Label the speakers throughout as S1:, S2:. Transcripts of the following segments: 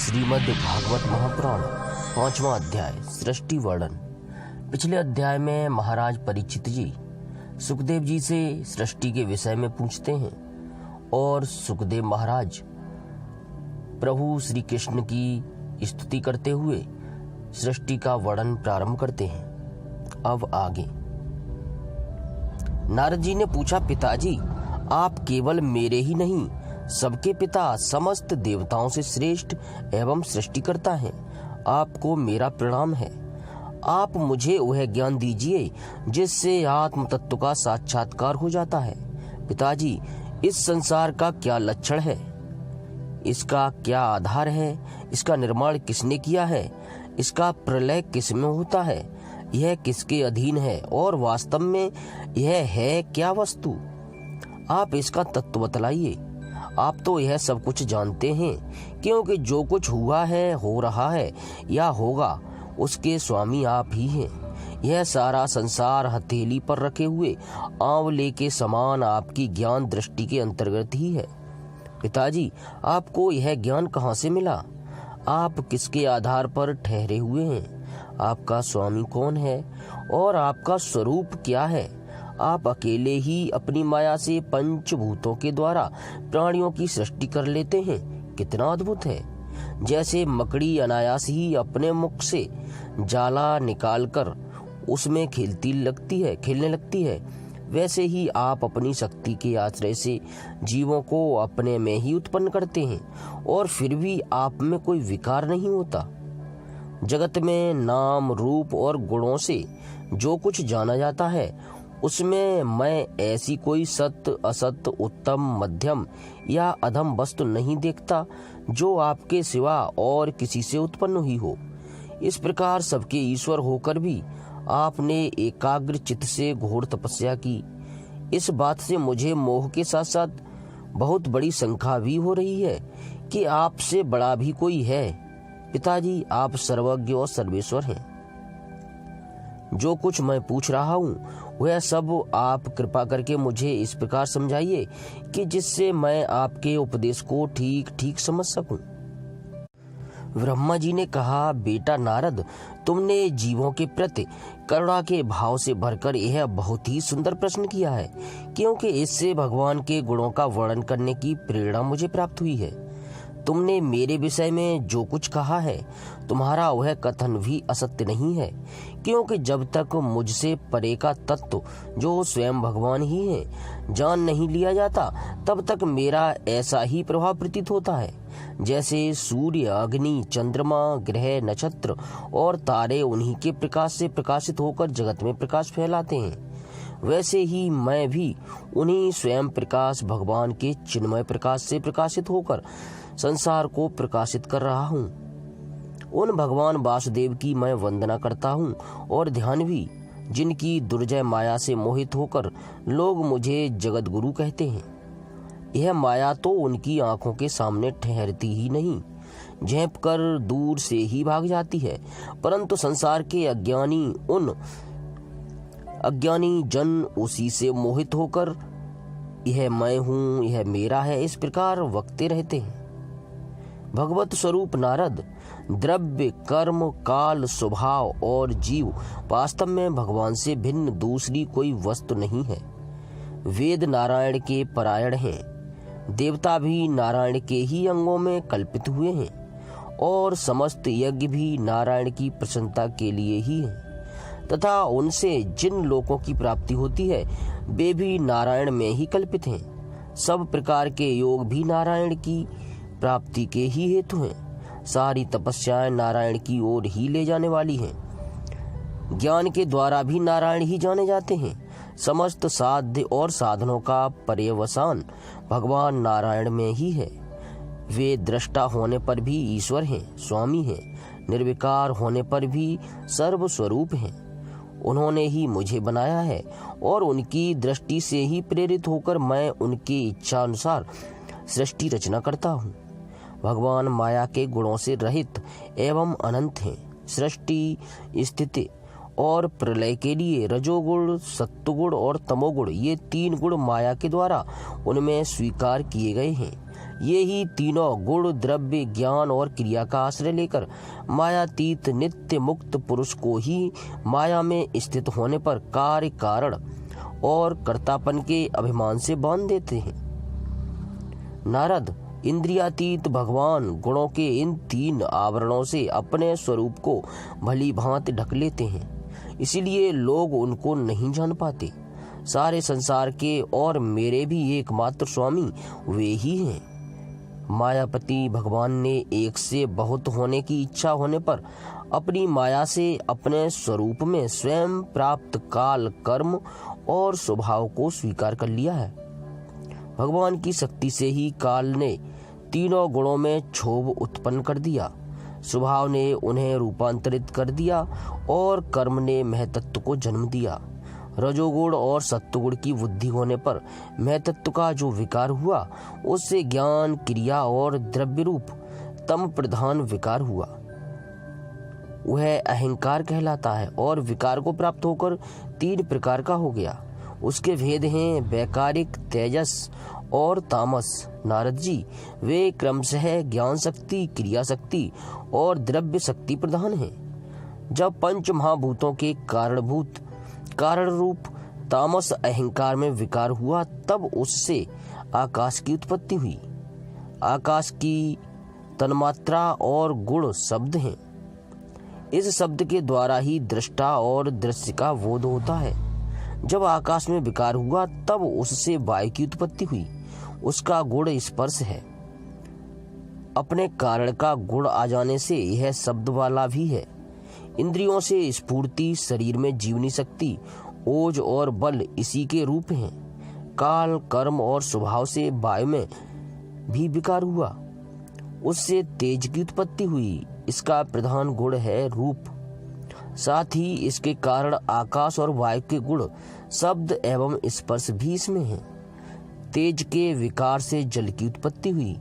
S1: श्रीमद् भागवत महापुराण 5वां अध्याय सृष्टि वर्णन। पिछले अध्याय में महाराज परीक्षित जी सुखदेव जी से सृष्टि के विषय में पूछते हैं और सुखदेव महाराज प्रभु श्री कृष्ण की स्तुति करते हुए सृष्टि का वर्णन प्रारंभ करते हैं। अब आगे नारद जी ने पूछा, पिताजी आप केवल मेरे ही नहीं सबके पिता समस्त देवताओं से श्रेष्ठ एवं सृष्टिकर्ता हैं। आपको मेरा प्रणाम है। आप मुझे वह ज्ञान दीजिए जिससे आत्म तत्व का साक्षात्कार हो जाता है। पिताजी इस संसार का क्या लक्षण है, इसका क्या आधार है, इसका निर्माण किसने किया है, इसका प्रलय किसमें होता है, यह किसके अधीन है और वास्तव में यह है क्या वस्तु। आप इसका तत्व बतलाइए। आप तो यह सब कुछ जानते हैं, क्योंकि जो कुछ हुआ है, हो रहा है या होगा उसके स्वामी आप ही हैं। यह सारा संसार हथेली पर रखे हुए आंवले के समान आपकी ज्ञान दृष्टि के अंतर्गत ही है। पिताजी आपको यह ज्ञान कहाँ से मिला? आप किसके आधार पर ठहरे हुए हैं? आपका स्वामी कौन है और आपका स्वरूप क्या है? आप अकेले ही अपनी माया से पंचभूतों के द्वारा प्राणियों की सृष्टि कर लेते हैं। कितना अद्भुत है। जैसे मकड़ी अनायास ही अपने मुख से जाला निकालकर उसमें खेलने लगती है, वैसे ही आप अपनी शक्ति के आश्रय से जीवों को अपने में ही उत्पन्न करते हैं और फिर भी आप में कोई विकार नहीं होता। जगत में नाम रूप और गुणों से जो कुछ जाना जाता है उसमें मैं ऐसी कोई सत्य असत्य उत्तम मध्यम या अधम वस्तु नहीं देखता जो आपके सिवा और किसी से उत्पन्न हुई हो। इस प्रकार सबके ईश्वर होकर भी आपने एकाग्र चित्त से घोर तपस्या की। इस बात से मुझे मोह के साथ साथ बहुत बड़ी शंका भी हो रही है कि आपसे बड़ा भी कोई है। पिताजी आप सर्वज्ञ और सर्वेश्वर हैं। जो कुछ मैं पूछ रहा हूँ वह सब आप कृपा करके मुझे इस प्रकार समझाइए कि जिससे मैं आपके उपदेश को ठीक ठीक समझ सकूं। ब्रह्मा जी ने कहा, बेटा नारद तुमने जीवों के प्रति करुणा के भाव से भरकर यह बहुत ही सुंदर प्रश्न किया है, क्योंकि इससे भगवान के गुणों का वर्णन करने की प्रेरणा मुझे प्राप्त हुई है। तुमने मेरे विषय में जो कुछ कहा है तुम्हारा वह कथन भी असत्य नहीं है, क्योंकि जब तक मुझसे परे का तत्व जो स्वयं भगवान ही है जान नहीं लिया जाता तब तक मेरा ऐसा ही प्रभाव प्रतीत होता है। जैसे सूर्य अग्नि चंद्रमा ग्रह नक्षत्र और तारे उन्हीं के प्रकाश से प्रकाशित होकर जगत में प्रकाश फैलाते हैं, वैसे ही मैं भी उन्हीं स्वयं प्रकाश भगवान के चिन्मय प्रकाश से प्रकाशित होकर संसार को प्रकाशित कर रहा हूँ। उन भगवान वासुदेव की मैं वंदना करता हूँ और ध्यान भी, जिनकी दुर्जय माया से मोहित होकर लोग मुझे जगत गुरु कहते हैं। यह माया तो उनकी आंखों के सामने ठहरती ही नहीं, झेप कर दूर से ही भाग जाती है, परंतु संसार के अज्ञानी जन उसी से मोहित होकर यह मैं हूँ, यह मेरा है, इस प्रकार वक्ते रहते हैं। भगवत स्वरूप नारद, द्रव्य कर्म काल स्वभाव और जीव वास्तव में भगवान से भिन्न दूसरी कोई वस्तु नहीं है। वेद नारायण के परायण हैं, देवता भी नारायण के ही अंगों में कल्पित हुए हैं और समस्त यज्ञ भी नारायण की प्रसन्नता के लिए ही हैं, तथा उनसे जिन लोकों की प्राप्ति होती है वे भी नारायण में ही कल्पित हैं। सब प्रकार के योग भी नारायण की प्राप्ति के ही हेतु हैं। सारी तपस्याएं नारायण की ओर ही ले जाने वाली हैं। ज्ञान के द्वारा भी नारायण ही जाने जाते हैं। समस्त साध्य और साधनों का पर्यवसान भगवान नारायण में ही है। वे दृष्टा होने पर भी ईश्वर हैं, स्वामी हैं, निर्विकार होने पर भी सर्वस्वरूप हैं। उन्होंने ही मुझे बनाया है और उनकी दृष्टि से ही प्रेरित होकर मैं उनकी इच्छा अनुसार सृष्टि रचना करता हूँ। भगवान माया के गुणों से रहित एवं अनंत हैं। सृष्टि स्थिति और प्रलय के लिए रजोगुण सत्वगुण और तमोगुण ये 3 गुण माया के द्वारा उनमें स्वीकार किए गए हैं। ये ही तीनों गुण, द्रव्य, ज्ञान और क्रिया का आश्रय लेकर मायातीत नित्य मुक्त पुरुष को ही माया में स्थित होने पर कार्य, कारण और कर्तापन के अभिमान से बांध देते हैं। नारद इंद्रियातीत भगवान गुणों के इन 3 आवरणों से अपने स्वरूप को भली भांति ढक लेते हैं, इसीलिए लोग उनको नहीं जान पाते। सारे संसार के और मेरे भी एकमात्र स्वामी वे ही हैं। मायापति भगवान ने एक से बहुत होने की इच्छा होने पर अपनी माया से अपने स्वरूप में स्वयं प्राप्त काल, कर्म और स्वभाव को स्वीकार कर लिया है। भगवान की शक्ति से ही काल ने तीनों गुणों में क्षोभ उत्पन्न कर दिया, स्वभाव ने उन्हें रूपांतरित कर दिया और कर्म ने महतत्व को जन्म दिया। रजोगुण और सत्वगुण की वृद्धि होने पर महतत्व का जो विकार हुआ, उससे ज्ञान, क्रिया और द्रव्य रूप तम प्रधान विकार हुआ। वह अहंकार कहलाता है और विकार को प्राप्त होकर 3 प्रकार का हो गया। उसके भेद हैं वैकारिक, तेजस और तामस। नारद जी, वे क्रमशः ज्ञान शक्ति, क्रिया शक्ति और द्रव्य शक्ति प्रधान हैं। जब 5 महाभूतों के कारणभूत कारण रूप तामस अहंकार में विकार हुआ, तब उससे आकाश की उत्पत्ति हुई। आकाश की तन्मात्रा और गुण शब्द हैं। इस शब्द के द्वारा ही दृष्टा और दृश्य का बोध होता है। जब आकाश में विकार हुआ, तब उससे वायु की उत्पत्ति हुई। उसका गुण स्पर्श है। अपने कारण का गुण आ जाने से यह शब्द वाला भी है। इंद्रियों से स्फूर्ति, शरीर में जीवनी शक्ति, ओज और बल इसी के रूप हैं। काल, कर्म और स्वभाव से वायु में भी विकार हुआ, उससे तेज की उत्पत्ति हुई। इसका प्रधान गुण है रूप। साथ ही इसके कारण आकाश और वायु के गुण, शब्द एवं स्पर्श भी इसमें हैं। तेज के विकार से जल की उत्पत्ति हुई।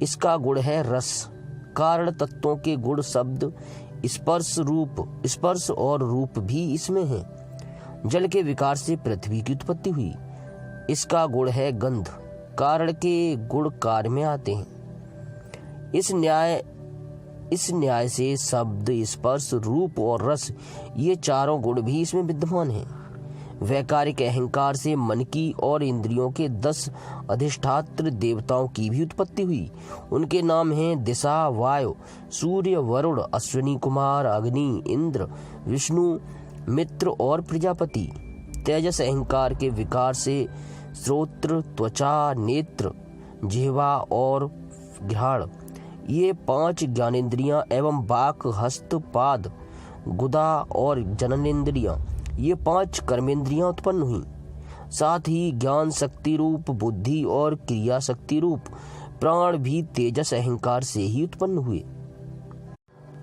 S1: इसका गुण है रस। कारण तत्वों के गुण शब्द, स्पर्श और रूप भी इसमें है। जल के विकार से पृथ्वी की उत्पत्ति हुई। इसका गुण है गंध। कारण के गुण कार्य में आते हैं। इस न्याय से शब्द, स्पर्श, रूप और रस, ये चारों गुण भी इसमें विद्यमान हैं। वैकारिक अहंकार से मन की और इंद्रियों के 10 अधिष्ठात्र देवताओं की भी उत्पत्ति हुई। उनके नाम हैं दिशा, वायु, सूर्य, वरुण, अश्विनी कुमार, अग्नि, इंद्र, विष्णु, मित्र और प्रजापति। तेजस अहंकार के विकार से श्रोत्र, त्वचा, नेत्र, जिह्वा और घ्राण, ये 5 ज्ञानेंद्रियां एवं वाक, हस्त, पाद, गुदा और जननेंद्रियां, ये 5 कर्मेंद्रियां उत्पन्न हुई। साथ ही ज्ञान शक्ति रूप बुद्धि और क्रिया शक्ति रूप प्राण भी तेजस अहंकार से ही उत्पन्न हुए।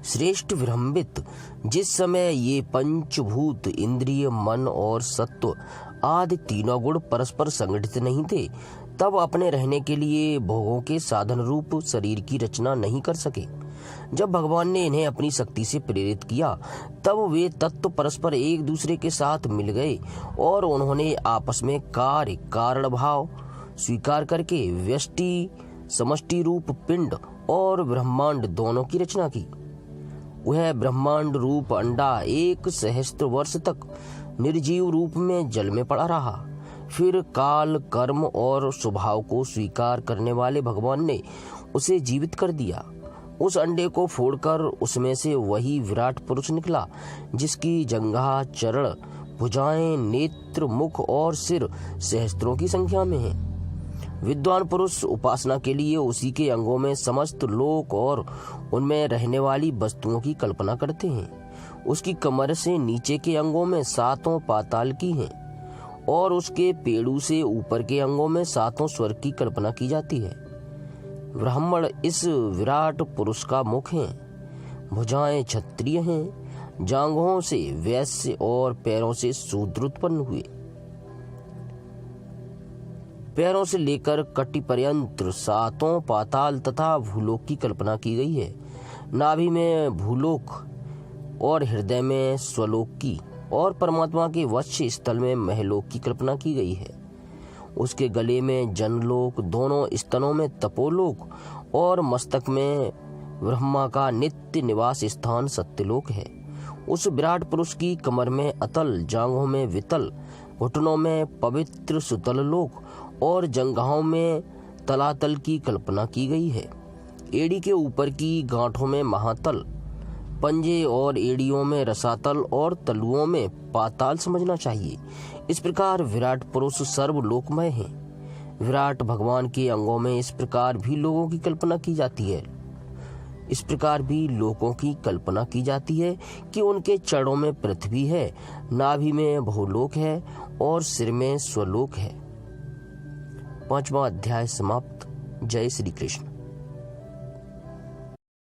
S1: श्रेष्ठ विरंबित, जिस समय ये पंचभूत, इंद्रिय, मन और सत्व आदि तीनों गुण परस्पर संगठित नहीं थे, तब अपने रहने के लिए भोगों के साधन रूप शरीर की रचना नहीं कर सके। जब भगवान ने इन्हें अपनी शक्ति से प्रेरित किया, तब वे तत्व परस्पर एक दूसरे के साथ मिल गए और उन्होंने आपस में कार्य कारण भाव स्वीकार करके व्यष्टि समष्टि रूप पिंड और ब्रह्मांड दोनों की रचना की। वह ब्रह्मांड रूप अंडा 1 सहस्त्र वर्ष तक निर्जीव रूप में जल में पड़ा रहा। फिर काल, कर्म और स्वभाव को स्वीकार करने वाले भगवान ने उसे जीवित कर दिया। उस अंडे को फोड़कर उसमें से वही विराट पुरुष निकला, जिसकी जंघा, चरण, भुजाएं, नेत्र, मुख और सिर सहस्त्रों की संख्या में है। विद्वान पुरुष उपासना के लिए उसी के अंगों में समस्त लोक और उनमें रहने वाली वस्तुओं की कल्पना करते हैं। उसकी कमर से नीचे के अंगों में 7 पाताल की हैं और उसके पेड़ू से ऊपर के अंगों में 7 स्वर्ग की कल्पना की जाती है। ब्राह्मण इस विराट पुरुष का मुख है, भुजाएं क्षत्रिय हैं, जांघों से वैश्य और पैरों से शूद्र उत्पन्न हुए। पैरों से लेकर कटी पर्यंत 7 पाताल तथा भूलोक की कल्पना की गई है। नाभि में भूलोक और हृदय में स्वलोक की और परमात्मा के वक्ष स्थल में महलोक की कल्पना की गई है। उसके गले में जनलोक, दोनों स्तनों में तपोलोक और मस्तक में ब्रह्मा का नित्य निवास स्थान सत्यलोक है। उस विराट पुरुष की कमर में अतल, जांघों में वितल, घुटनों में पवित्र सुतल लोक और जंघाओं में तलातल की कल्पना की गई है। एड़ी के ऊपर की गांठों में महातल, पंजे और एड़ियों में रसातल और तलुओं में पाताल समझना चाहिए। इस प्रकार विराट पुरुष सर्वलोकमय है। विराट भगवान के अंगों में इस प्रकार भी लोगों की कल्पना की जाती है कि उनके चरणों में पृथ्वी है, नाभि में बहुलोक है और सिर में स्वलोक है। 5वां अध्याय समाप्त। जय श्री कृष्ण।